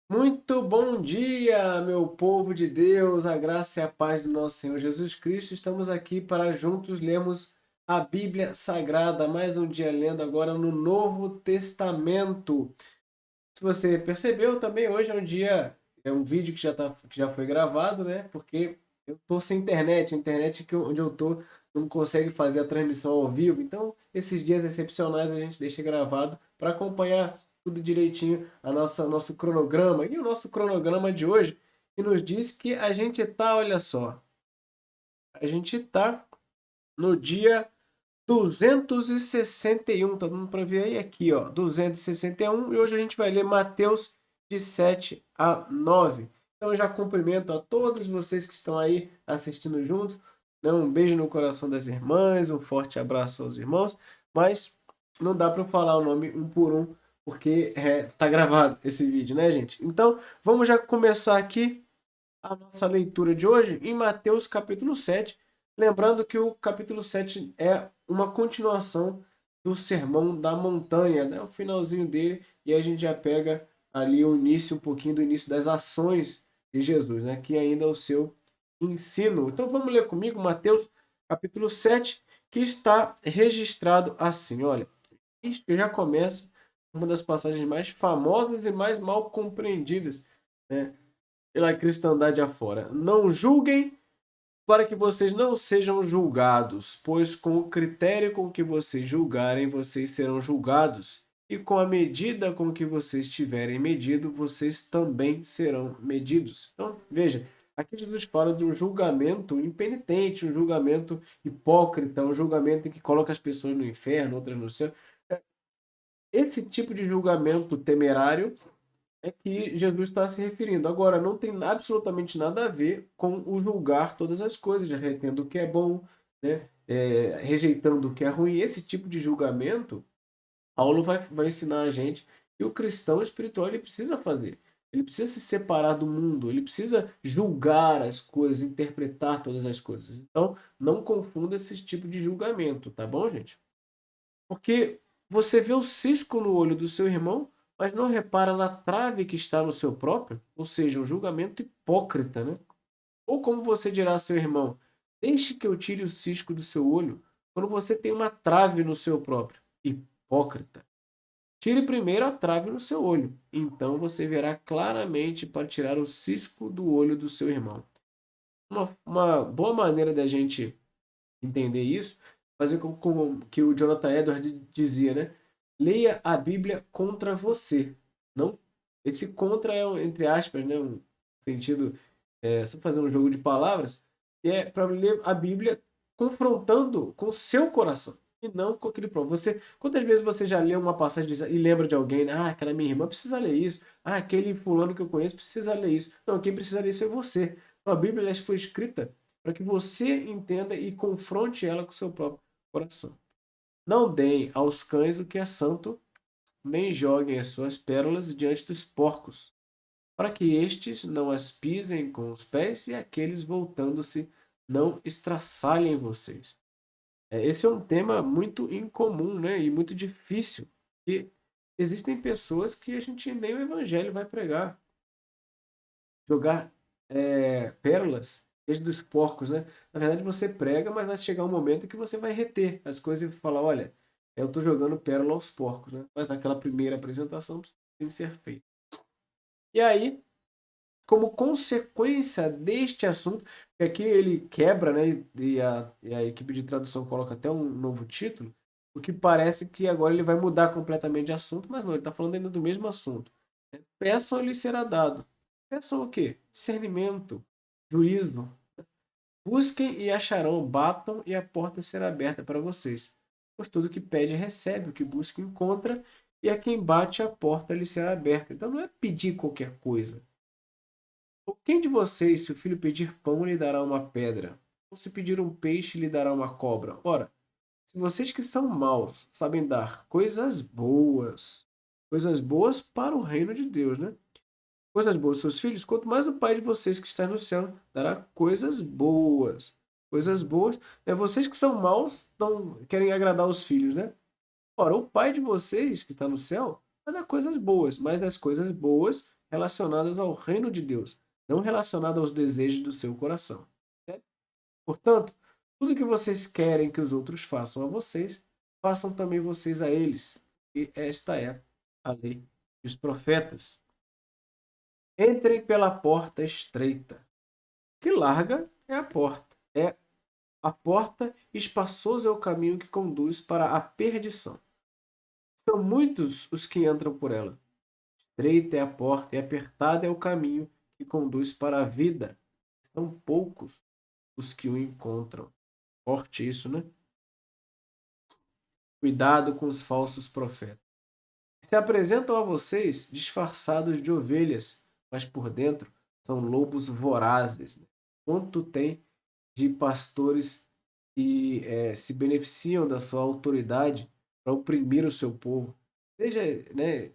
Muito bom dia, meu povo de Deus, a graça e a paz do nosso Senhor Jesus Cristo. Estamos aqui para juntos lermos a Bíblia Sagrada, mais um dia lendo agora no Novo Testamento. Se você percebeu, também hoje é um dia, é um vídeo que já foi gravado, né? Porque eu tô sem internet, a internet onde eu tô não consegue fazer a transmissão ao vivo. Então, esses dias excepcionais a gente deixa gravado para acompanhar tudo direitinho nosso cronograma. E o nosso cronograma de hoje que nos diz que a gente tá, olha só, a gente tá no dia 261, tá dando para ver aí aqui, ó, 261, e hoje a gente vai ler Mateus de 7 a 9. Então eu já cumprimento a todos vocês que estão aí assistindo juntos, né? Um beijo no coração das irmãs, um forte abraço aos irmãos, mas não dá para eu falar o nome um por um, porque tá gravado esse vídeo, né, gente? Então vamos já começar aqui a nossa leitura de hoje em Mateus capítulo 7. Lembrando que o capítulo 7 é uma continuação do Sermão da Montanha, né? O finalzinho dele, e aí a gente já pega ali o início, um pouquinho do início das ações de Jesus, né? Que ainda é o seu ensino. Então vamos ler comigo Mateus capítulo 7, que está registrado assim, olha. Isto já começa uma das passagens mais famosas e mais mal compreendidas, né, pela cristandade afora. Não julguem para que vocês não sejam julgados, pois com o critério com que vocês julgarem, vocês serão julgados, e com a medida com que vocês tiverem medido, vocês também serão medidos. Então, veja, aqui Jesus fala de um julgamento impenitente, um julgamento hipócrita, um julgamento que coloca as pessoas no inferno, outras no céu. Esse tipo de julgamento temerário é que Jesus está se referindo. Agora, não tem absolutamente nada a ver com o julgar todas as coisas, retendo o que é bom, né? Rejeitando o que é ruim. Esse tipo de julgamento, Paulo vai ensinar a gente que o cristão espiritual ele precisa fazer. Ele precisa se separar do mundo, ele precisa julgar as coisas, interpretar todas as coisas. Então, não confunda esse tipo de julgamento, tá bom, gente? Porque você vê o cisco no olho do seu irmão, mas não repara na trave que está no seu próprio, ou seja, um julgamento hipócrita, né? Ou como você dirá a seu irmão, deixe que eu tire o cisco do seu olho, quando você tem uma trave no seu próprio. Hipócrita. Tire primeiro a trave no seu olho, então você verá claramente para tirar o cisco do olho do seu irmão. Uma boa maneira da gente entender isso, fazer com que o Jonathan Edwards dizia, né? Leia a Bíblia contra você. Não, esse contra é, entre aspas, né? Um sentido, só fazer um jogo de palavras, e é para ler a Bíblia confrontando com o seu coração e não com aquele próprio. Quantas vezes você já leu uma passagem e lembra de alguém, né? Ah, aquela minha irmã precisa ler isso. Ah, aquele fulano que eu conheço precisa ler isso. Não, quem precisa ler isso é você. Então, a Bíblia ela foi escrita para que você entenda e confronte ela com o seu próprio coração. Não deem aos cães o que é santo, nem joguem as suas pérolas diante dos porcos, para que estes não as pisem com os pés e aqueles voltando-se não estraçalhem vocês. Esse é um tema muito incomum, né, e muito difícil. E existem pessoas que a gente nem o evangelho vai pregar. Jogar pérolas desde dos porcos, né? Na verdade, você prega, mas vai chegar um momento que você vai reter as coisas e falar, olha, eu estou jogando pérola aos porcos, né? Mas aquela primeira apresentação precisa ser feita. E aí, como consequência deste assunto, que aqui ele quebra, né? E a equipe de tradução coloca até um novo título, o que parece que agora ele vai mudar completamente de assunto, mas não, ele está falando ainda do mesmo assunto. Peçam e lhe será dado. Peçam o quê? Discernimento, juízo. Busquem e acharão, batam e a porta será aberta para vocês. Pois tudo que pede recebe, o que busca encontra, e a quem bate a porta lhe será aberta. Então não é pedir qualquer coisa. Ou quem de vocês, se o filho pedir pão, lhe dará uma pedra? Ou se pedir um peixe, lhe dará uma cobra? Ora, se vocês que são maus sabem dar coisas boas para o reino de Deus, né? Coisas boas aos seus filhos, quanto mais o Pai de vocês que está no céu dará coisas boas coisas boas. É vocês que são maus não querem agradar os filhos, né? Ora, o Pai de vocês, que está no céu, vai dar coisas boas, mas as coisas boas relacionadas ao reino de Deus, não relacionadas aos desejos do seu coração. Certo? Portanto, tudo que vocês querem que os outros façam a vocês, façam também vocês a eles. E esta é a lei dos profetas. Entrem pela porta estreita, que larga é a porta. É a porta, espaçoso é o caminho que conduz para a perdição. São muitos os que entram por ela. Estreita é a porta e apertado é o caminho que conduz para a vida. São poucos os que o encontram. Forte isso, né? Cuidado com os falsos profetas. Se apresentam a vocês disfarçados de ovelhas, mas por dentro são lobos vorazes. Né? Quanto tem de pastores que se beneficiam da sua autoridade para oprimir o seu povo, seja, né,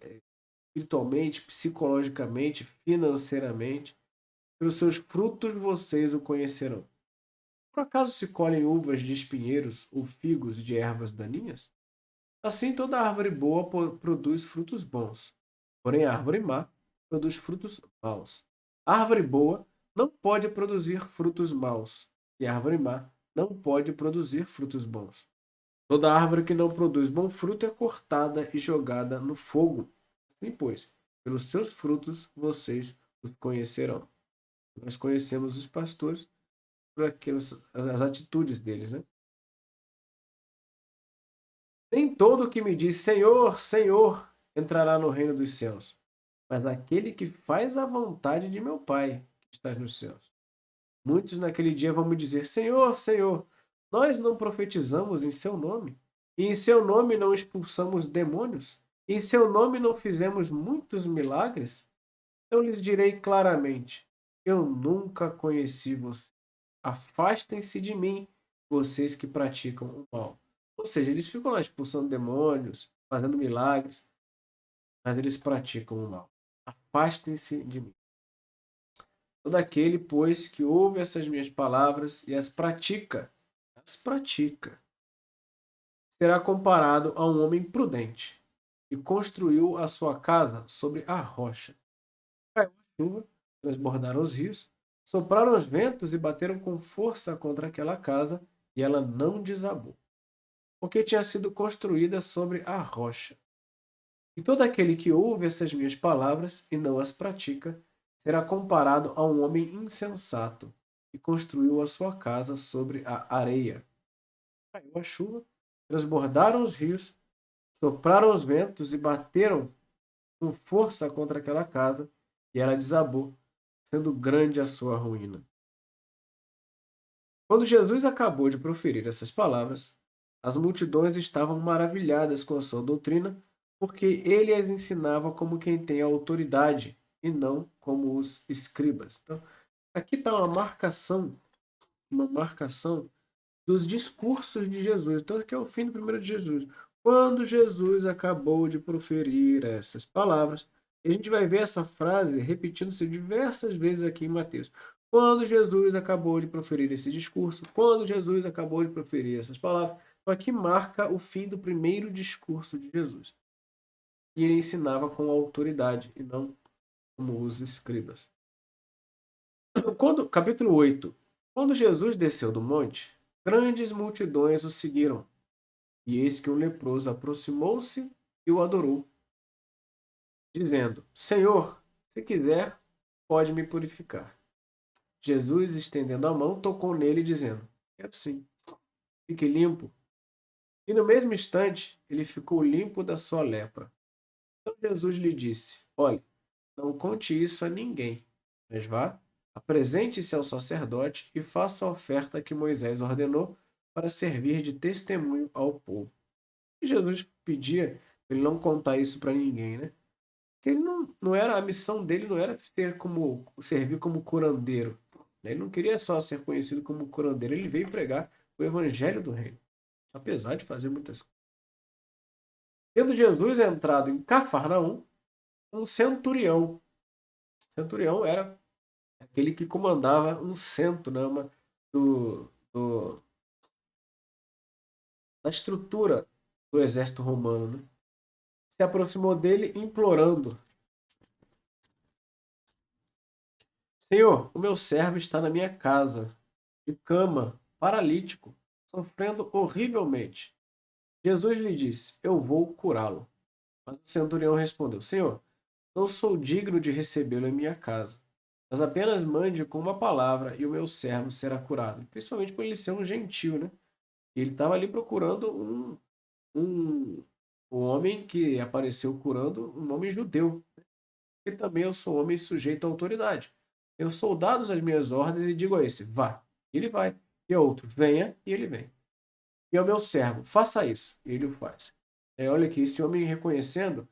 espiritualmente, psicologicamente, financeiramente. Pelos seus frutos vocês o conhecerão. Por acaso se colhem uvas de espinheiros ou figos de ervas daninhas? Assim toda árvore boa produz frutos bons, porém a árvore má produz frutos maus. A árvore boa não pode produzir frutos maus, e a árvore má não pode produzir frutos bons. Toda árvore que não produz bom fruto é cortada e jogada no fogo. Assim, pois, pelos seus frutos vocês os conhecerão. Nós conhecemos os pastores por as atitudes deles, né? Nem todo que me diz Senhor, Senhor entrará no reino dos céus, mas aquele que faz a vontade de meu Pai que está nos céus. Muitos naquele dia vão me dizer Senhor, Senhor, nós não profetizamos em seu nome, e em seu nome não expulsamos demônios, e em seu nome não fizemos muitos milagres? Eu lhes direi claramente: eu nunca conheci você. Afastem-se de mim, vocês que praticam o mal. Ou seja, eles ficam lá expulsando demônios, fazendo milagres, mas eles praticam o mal. Afastem-se de mim. Todo aquele, pois, que ouve essas minhas palavras e as pratica, será comparado a um homem prudente que construiu a sua casa sobre a rocha. Caiu a chuva, transbordaram os rios, sopraram os ventos e bateram com força contra aquela casa, e ela não desabou, porque tinha sido construída sobre a rocha. E todo aquele que ouve essas minhas palavras e não as pratica, será comparado a um homem insensato, que construiu a sua casa sobre a areia. Caiu a chuva, transbordaram os rios, sopraram os ventos e bateram com força contra aquela casa, e ela desabou, sendo grande a sua ruína. Quando Jesus acabou de proferir essas palavras, as multidões estavam maravilhadas com a sua doutrina, porque ele as ensinava como quem tem autoridade e não como os escribas. Então, aqui está uma marcação dos discursos de Jesus. Então, aqui é o fim do primeiro de Jesus. Quando Jesus acabou de proferir essas palavras, a gente vai ver essa frase repetindo-se diversas vezes aqui em Mateus. Quando Jesus acabou de proferir esse discurso, quando Jesus acabou de proferir essas palavras, então aqui marca o fim do primeiro discurso de Jesus. E ele ensinava com autoridade e não como os escribas. Capítulo 8. Quando Jesus desceu do monte, grandes multidões o seguiram. E eis que um leproso aproximou-se e o adorou, dizendo: Senhor, se quiser, pode me purificar. Jesus, estendendo a mão, tocou nele, dizendo: Quero sim, fique limpo. E no mesmo instante, ele ficou limpo da sua lepra. Então Jesus lhe disse: Olhe, não conte isso a ninguém, mas vá, apresente-se ao sacerdote e faça a oferta que Moisés ordenou para servir de testemunho ao povo. E Jesus pedia para ele não contar isso para ninguém, né? Porque ele não era, a missão dele não era servir como curandeiro. Né? Ele não queria só ser conhecido como curandeiro, ele veio pregar o evangelho do reino, apesar de fazer muitas coisas. Tendo Jesus entrado em Cafarnaum, um centurião. O centurião era aquele que comandava um centro, né, do do- da estrutura do exército romano, né? Se aproximou dele implorando: Senhor, o meu servo está na minha casa, de cama, paralítico, sofrendo horrivelmente. Jesus lhe disse: Eu vou curá-lo. Mas o centurião respondeu: Senhor, não sou digno de recebê-lo em minha casa, mas apenas mande com uma palavra e o meu servo será curado. Principalmente por ele ser um gentil, né? Ele estava ali procurando um, um homem que apareceu curando um homem judeu. E também eu sou homem sujeito à autoridade. Tenho soldados às minhas ordens e digo a esse: vá, e ele vai. E a outro: venha, e ele vem. E ao meu servo: faça isso, e ele o faz. Olha aqui, esse homem reconhecendo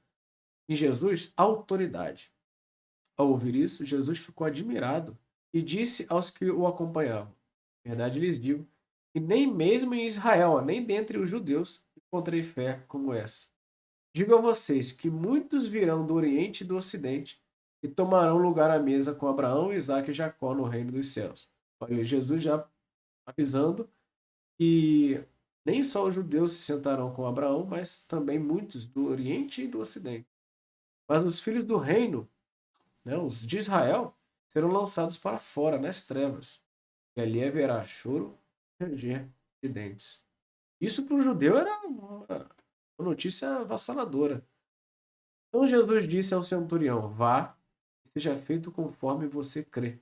em Jesus autoridade. Ao ouvir isso, Jesus ficou admirado e disse aos que o acompanhavam: verdade lhes digo, que nem mesmo em Israel, nem dentre os judeus, encontrei fé como essa. Digo a vocês que muitos virão do Oriente e do Ocidente e tomarão lugar à mesa com Abraão, Isaque e Jacó no reino dos céus. Olha, Jesus já avisando que nem só os judeus se sentarão com Abraão, mas também muitos do Oriente e do Ocidente. Mas os filhos do reino, né, os de Israel, serão lançados para fora, nas trevas. E ali haverá choro e ranger de dentes. Isso para o judeu era uma notícia avassaladora. Então Jesus disse ao centurião: vá, e seja feito conforme você crê.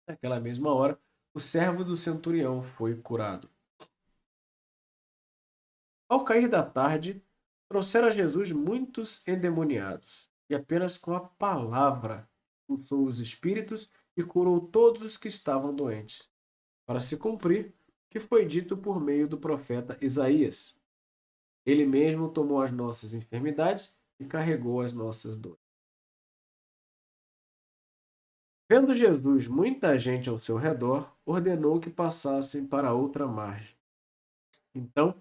Naquela mesma hora, o servo do centurião foi curado. Ao cair da tarde, trouxeram a Jesus muitos endemoniados, e apenas com a palavra expulsou os espíritos e curou todos os que estavam doentes, para se cumprir o que foi dito por meio do profeta Isaías. Ele mesmo tomou as nossas enfermidades e carregou as nossas dores. Vendo Jesus muita gente ao seu redor, ordenou que passassem para outra margem. Então,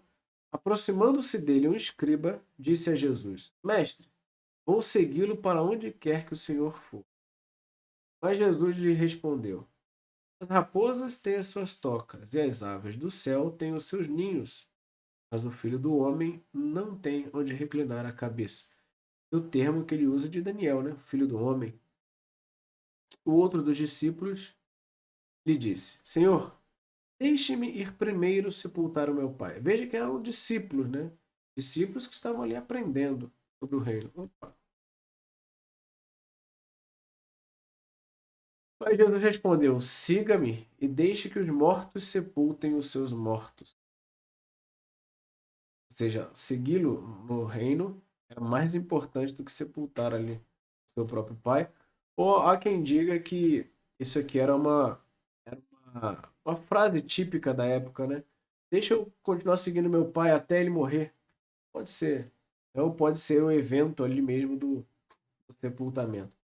aproximando-se dele um escriba, disse a Jesus: Mestre, vou segui-lo para onde quer que o Senhor for. Mas Jesus lhe respondeu: as raposas têm as suas tocas e as aves do céu têm os seus ninhos, mas o filho do homem não tem onde reclinar a cabeça. É o termo que ele usa de Daniel, né? Filho do homem. O outro dos discípulos lhe disse: Senhor, deixe-me ir primeiro sepultar o meu pai. Veja que eram discípulos, né? Discípulos que estavam ali aprendendo sobre o reino. Opa. Mas Jesus respondeu: siga-me e deixe que os mortos sepultem os seus mortos. Ou seja, segui-lo no reino é mais importante do que sepultar ali seu próprio pai. Ou há quem diga que isso aqui era uma frase típica da época, né? Deixa eu continuar seguindo meu pai até ele morrer. Pode ser. Ou pode ser o evento ali mesmo do sepultamento.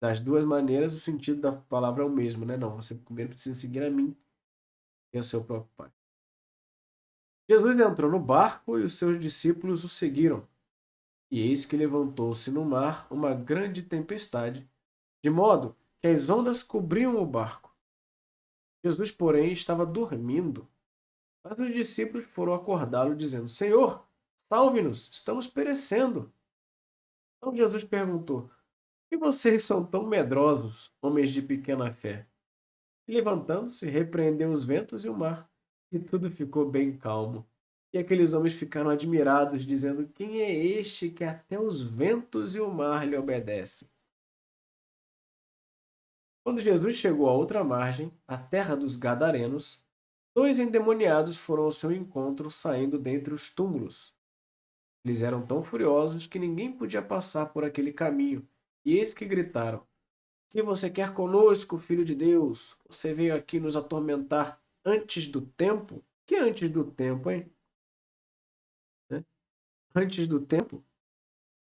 Das duas maneiras, o sentido da palavra é o mesmo, né? Não, você primeiro precisa seguir a mim e ao seu próprio pai. Jesus entrou no barco e os seus discípulos o seguiram. E eis que levantou-se no mar uma grande tempestade, de modo que as ondas cobriam o barco. Jesus, porém, estava dormindo. Mas os discípulos foram acordá-lo, dizendo: Senhor, salve-nos, estamos perecendo. Então Jesus perguntou: por que vocês são tão medrosos, homens de pequena fé? E levantando-se, repreendeu os ventos e o mar, e tudo ficou bem calmo. E aqueles homens ficaram admirados, dizendo: quem é este que até os ventos e o mar lhe obedecem? Quando Jesus chegou à outra margem, a terra dos Gadarenos, dois endemoniados foram ao seu encontro, saindo dentre os túmulos. Eles eram tão furiosos que ninguém podia passar por aquele caminho. E eis que gritaram: que você quer conosco, filho de Deus? Você veio aqui nos atormentar antes do tempo? Que antes do tempo, hein? Né? Antes do tempo?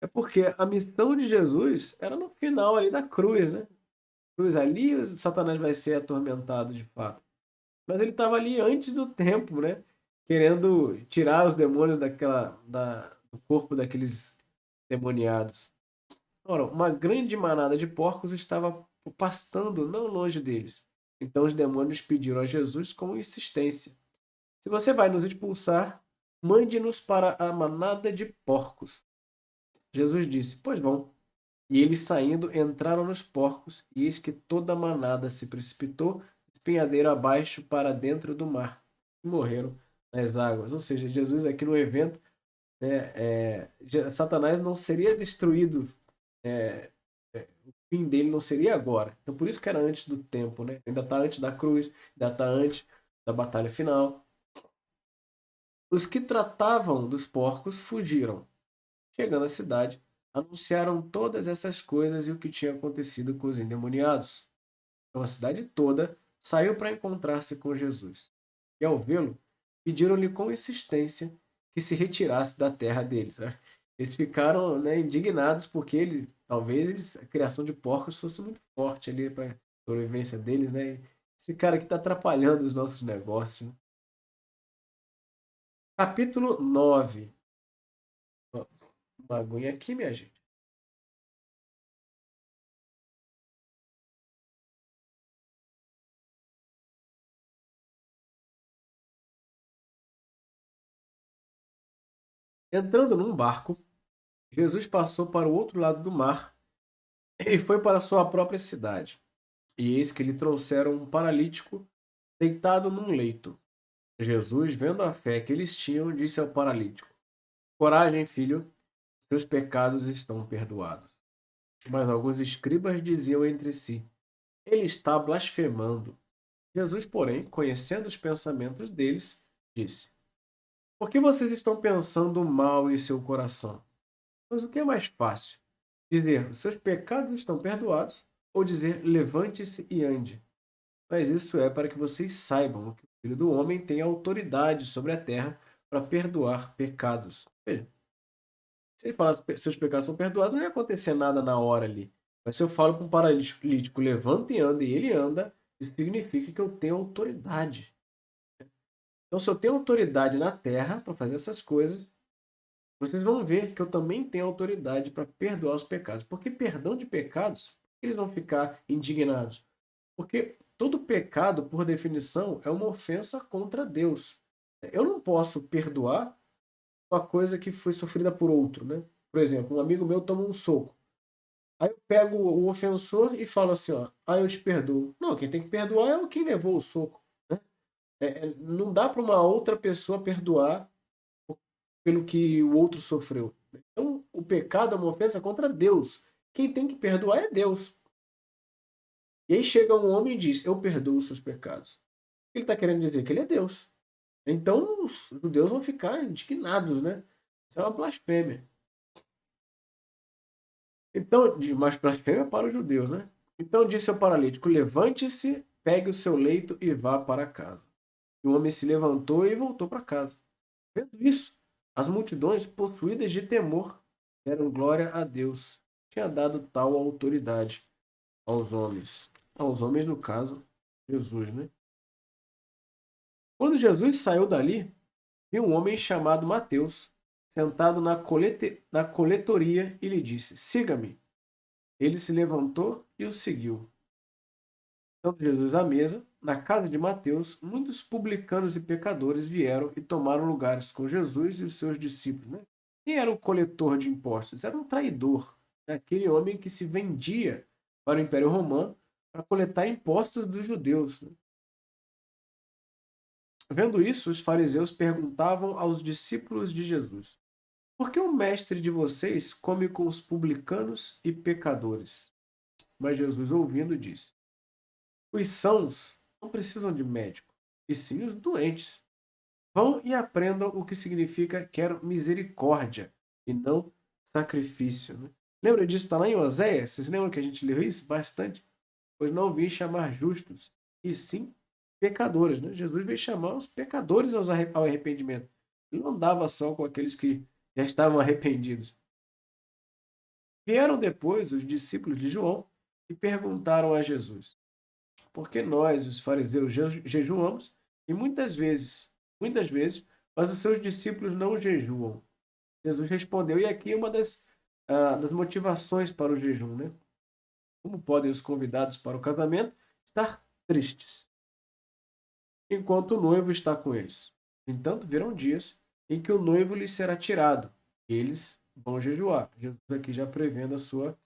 É porque a missão de Jesus era no final ali da cruz, né? Cruz ali, o Satanás vai ser atormentado de fato. Mas ele estava ali antes do tempo, né? Querendo tirar os demônios do corpo daqueles demoniados. Ora, uma grande manada de porcos estava pastando não longe deles. Então os demônios pediram a Jesus com insistência: se você vai nos expulsar, mande-nos para a manada de porcos. Jesus disse: pois vão. E eles saindo entraram nos porcos, e eis que toda a manada se precipitou espinhadeiro abaixo para dentro do mar, e morreram nas águas. Ou seja, Jesus aqui no evento, né, Satanás não seria destruído, é, o fim dele não seria agora. Então por isso que era antes do tempo, né? Ainda está antes da cruz, ainda está antes da batalha final. Os que tratavam dos porcos fugiram. Chegando à cidade, anunciaram todas essas coisas e o que tinha acontecido com os endemoniados. Então a cidade toda saiu para encontrar-se com Jesus. E ao vê-lo, pediram-lhe com insistência que se retirasse da terra deles. Eles ficaram, né, indignados porque talvez a criação de porcos fosse muito forte ali para a sobrevivência deles, né? Esse cara que está atrapalhando os nossos negócios, né? Capítulo 9. Ó, uma aguinha aqui, minha gente. Entrando num barco, Jesus passou para o outro lado do mar e foi para sua própria cidade. E eis que lhe trouxeram um paralítico deitado num leito. Jesus, vendo a fé que eles tinham, disse ao paralítico: coragem, filho, seus pecados estão perdoados. Mas alguns escribas diziam entre si: ele está blasfemando. Jesus, porém, conhecendo os pensamentos deles, disse: por que vocês estão pensando mal em seu coração? Mas o que é mais fácil? Dizer, os seus pecados estão perdoados, ou dizer, levante-se e ande? Mas isso é para que vocês saibam que o Filho do Homem tem autoridade sobre a terra para perdoar pecados. Veja, se ele falar que seus pecados são perdoados, não ia acontecer nada na hora ali. Mas se eu falo para um paralítico, levanta e anda, e ele anda, isso significa que eu tenho autoridade. Então, se eu tenho autoridade na terra para fazer essas coisas, vocês vão ver que eu também tenho autoridade para perdoar os pecados. Porque perdão de pecados, eles vão ficar indignados. Porque todo pecado, por definição, é uma ofensa contra Deus. Eu não posso perdoar uma coisa que foi sofrida por outro, né? Por exemplo, um amigo meu toma um soco. Aí eu pego o ofensor e falo assim, ó, eu te perdoo. Não, quem tem que perdoar é o quem levou o soco, né? Não dá para uma outra pessoa perdoar pelo que o outro sofreu. Então, o pecado é uma ofensa contra Deus. Quem tem que perdoar é Deus. E aí chega um homem e diz: eu perdoo os seus pecados. Ele está querendo dizer que ele é Deus. Então os judeus vão ficar indignados, né? Isso é uma blasfêmia. Então, mais blasfêmia para os judeus, né? Então disse ao paralítico: levante-se, pegue o seu leito e vá para casa. E o homem se levantou e voltou para casa. Vendo isso, as multidões, possuídas de temor, deram glória a Deus. Tinha dado tal autoridade aos homens. Aos homens, no caso, Jesus, né? Quando Jesus saiu dali, viu um homem chamado Mateus, sentado na coletoria, e lhe disse: siga-me. Ele se levantou e o seguiu. Estando Jesus à mesa, na casa de Mateus, muitos publicanos e pecadores vieram e tomaram lugares com Jesus e os seus discípulos. Né? Quem era o coletor de impostos? Era um traidor, né? Aquele homem que se vendia para o Império Romano para coletar impostos dos judeus. Né? Vendo isso, os fariseus perguntavam aos discípulos de Jesus: por que o mestre de vocês come com os publicanos e pecadores? Mas Jesus, ouvindo, disse: os sãos não precisam de médico, e sim os doentes. Vão e aprendam o que significa quero misericórdia e não sacrifício. Né? Lembra disso? Está lá em Oséias? Vocês lembram que a gente leu isso bastante? Pois não vim chamar justos, e sim pecadores. Né? Jesus veio chamar os pecadores ao arrependimento. Ele não andava só com aqueles que já estavam arrependidos. Vieram depois os discípulos de João e perguntaram a Jesus: por que nós, os fariseus, jejuamos e muitas vezes, mas os seus discípulos não jejuam? Jesus respondeu, e aqui é uma das motivações para o jejum, né? Como podem os convidados para o casamento estar tristes, enquanto o noivo está com eles. No entanto, virão dias em que o noivo lhes será tirado, e eles vão jejuar. Jesus aqui já prevendo a sua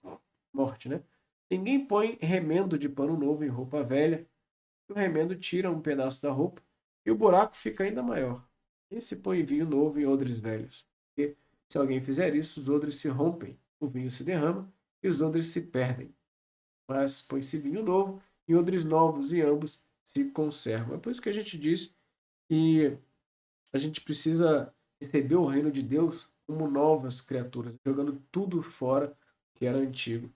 morte, né? Ninguém põe remendo de pano novo em roupa velha, e o remendo tira um pedaço da roupa, e o buraco fica ainda maior. Quem se põe vinho novo em odres velhos? Porque se alguém fizer isso, os odres se rompem, o vinho se derrama, e os odres se perdem. Mas põe-se vinho novo em odres novos, e ambos se conservam. É por isso que a gente diz que a gente precisa receber o reino de Deus como novas criaturas, jogando tudo fora que era antigo.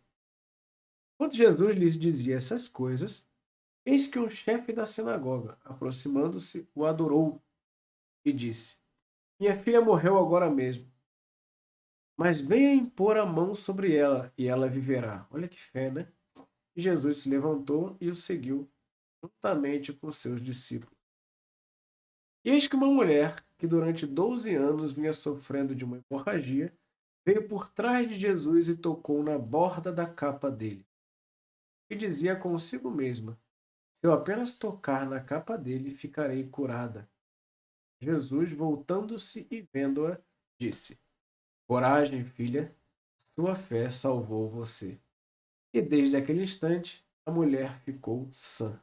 Quando Jesus lhes dizia essas coisas, eis que o chefe da sinagoga, aproximando-se, o adorou e disse: Minha filha morreu agora mesmo, mas venha impor a mão sobre ela e ela viverá. Olha que fé, né? E Jesus se levantou e o seguiu, juntamente com seus discípulos. E eis que uma mulher, que durante 12 anos vinha sofrendo de uma hemorragia, veio por trás de Jesus e tocou na borda da capa dele. E dizia consigo mesma: Se eu apenas tocar na capa dele, ficarei curada. Jesus, voltando-se e vendo-a, disse: Coragem, filha, sua fé salvou você. E desde aquele instante, a mulher ficou sã.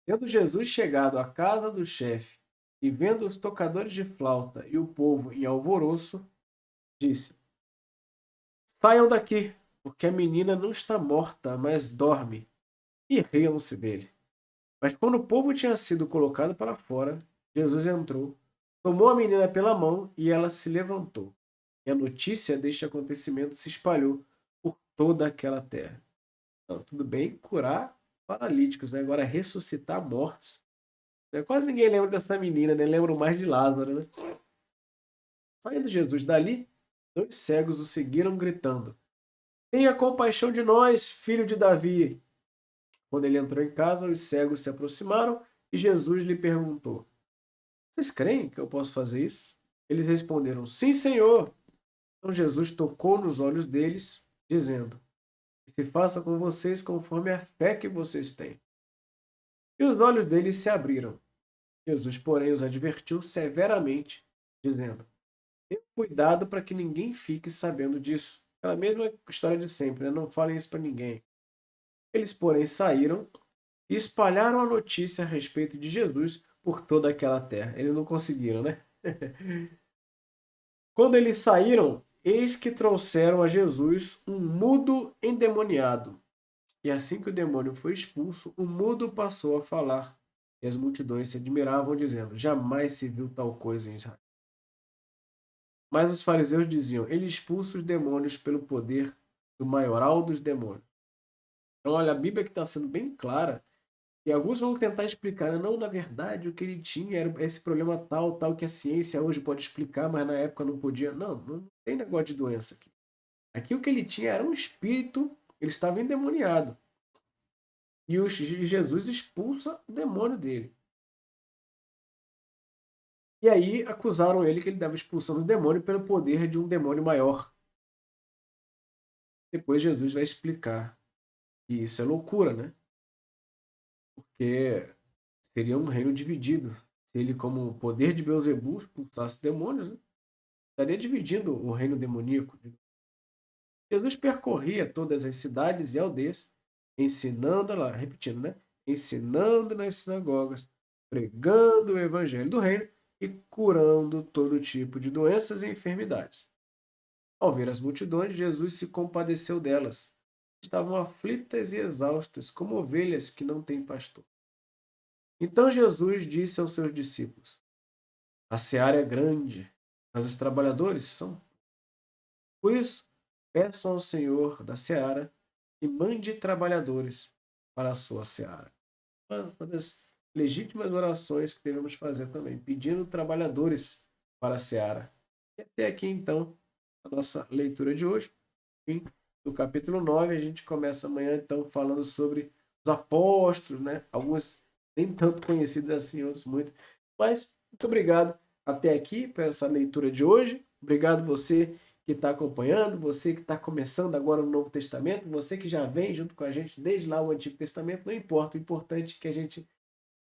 Tendo Jesus chegado à casa do chefe e vendo os tocadores de flauta e o povo em alvoroço, disse: Saiam daqui, porque a menina não está morta, mas dorme. E riam-se dele. Mas quando o povo tinha sido colocado para fora, Jesus entrou, tomou a menina pela mão e ela se levantou. E a notícia deste acontecimento se espalhou por toda aquela terra. Então, tudo bem curar paralíticos, né? Agora ressuscitar mortos. Quase ninguém lembra dessa menina, né? Lembram mais de Lázaro, né? Saindo Jesus dali, 2 cegos o seguiram gritando: Tenha compaixão de nós, filho de Davi. Quando ele entrou em casa, os cegos se aproximaram e Jesus lhe perguntou: Vocês creem que eu posso fazer isso? Eles responderam: Sim, Senhor. Então Jesus tocou nos olhos deles, dizendo: Que se faça com vocês conforme a fé que vocês têm. E os olhos deles se abriram. Jesus, porém, os advertiu severamente, dizendo: Tenham cuidado para que ninguém fique sabendo disso. Aquela mesma história de sempre, né? Não falem isso para ninguém. Eles, porém, saíram e espalharam a notícia a respeito de Jesus por toda aquela terra. Eles não conseguiram, né? Quando eles saíram, eis que trouxeram a Jesus um mudo endemoniado. E assim que o demônio foi expulso, o mudo passou a falar. E as multidões se admiravam, dizendo: Jamais se viu tal coisa em Israel. Mas os fariseus diziam: Ele expulsa os demônios pelo poder do maioral dos demônios. Então, olha, a Bíblia que está sendo bem clara. E alguns vão tentar explicar, né? Não, na verdade, o que ele tinha era esse problema tal, tal, que a ciência hoje pode explicar, mas na época não podia. Não, não tem negócio de doença aqui. Aqui o que ele tinha era um espírito, ele estava endemoniado. E Jesus expulsa o demônio dele. E aí acusaram ele que ele estava expulsando o demônio pelo poder de um demônio maior. Depois Jesus vai explicar. E isso é loucura, né? Porque seria um reino dividido. Se ele, como o poder de Beelzebul, expulsasse demônios, né? Estaria dividindo o reino demoníaco. Jesus percorria todas as cidades e aldeias, ensinando lá, repetindo, né? Ensinando nas sinagogas, pregando o evangelho do reino e curando todo tipo de doenças e enfermidades. Ao ver as multidões, Jesus se compadeceu delas. Estavam aflitas e exaustas, como ovelhas que não têm pastor. Então Jesus disse aos seus discípulos: A seara é grande, mas os trabalhadores são. Por isso, peçam ao Senhor da seara que mande trabalhadores para a sua seara. Uma das legítimas orações que devemos fazer também, pedindo trabalhadores para a seara. E até aqui, então, a nossa leitura de hoje. Fim do capítulo 9. A gente começa amanhã, então, falando sobre os apóstolos, né? Alguns nem tanto conhecidos assim, outros muito. Mas, muito obrigado até aqui por essa leitura de hoje. Obrigado você que está acompanhando, você que está começando agora no Novo Testamento, você que já vem junto com a gente desde lá o Antigo Testamento, não importa, o importante é que a gente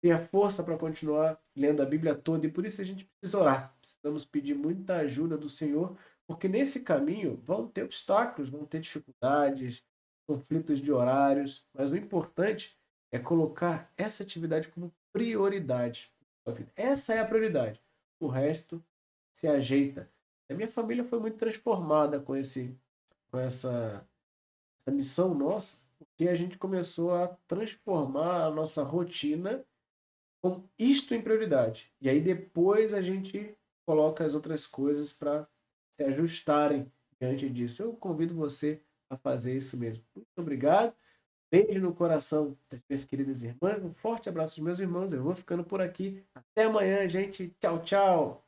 tenha força para continuar lendo a Bíblia toda e por isso a gente precisa orar, precisamos pedir muita ajuda do Senhor, porque nesse caminho vão ter obstáculos, vão ter dificuldades, conflitos de horários, mas o importante é colocar essa atividade como prioridade. Essa é a prioridade. O resto se ajeita. A minha família foi muito transformada com essa missão nossa, porque a gente começou a transformar a nossa rotina com isto em prioridade. E aí depois a gente coloca as outras coisas para se ajustarem diante disso. Eu convido você a fazer isso mesmo. Muito obrigado. Beijo no coração das minhas queridas irmãs. Um forte abraço dos meus irmãos. Eu vou ficando por aqui. Até amanhã, gente. Tchau, tchau.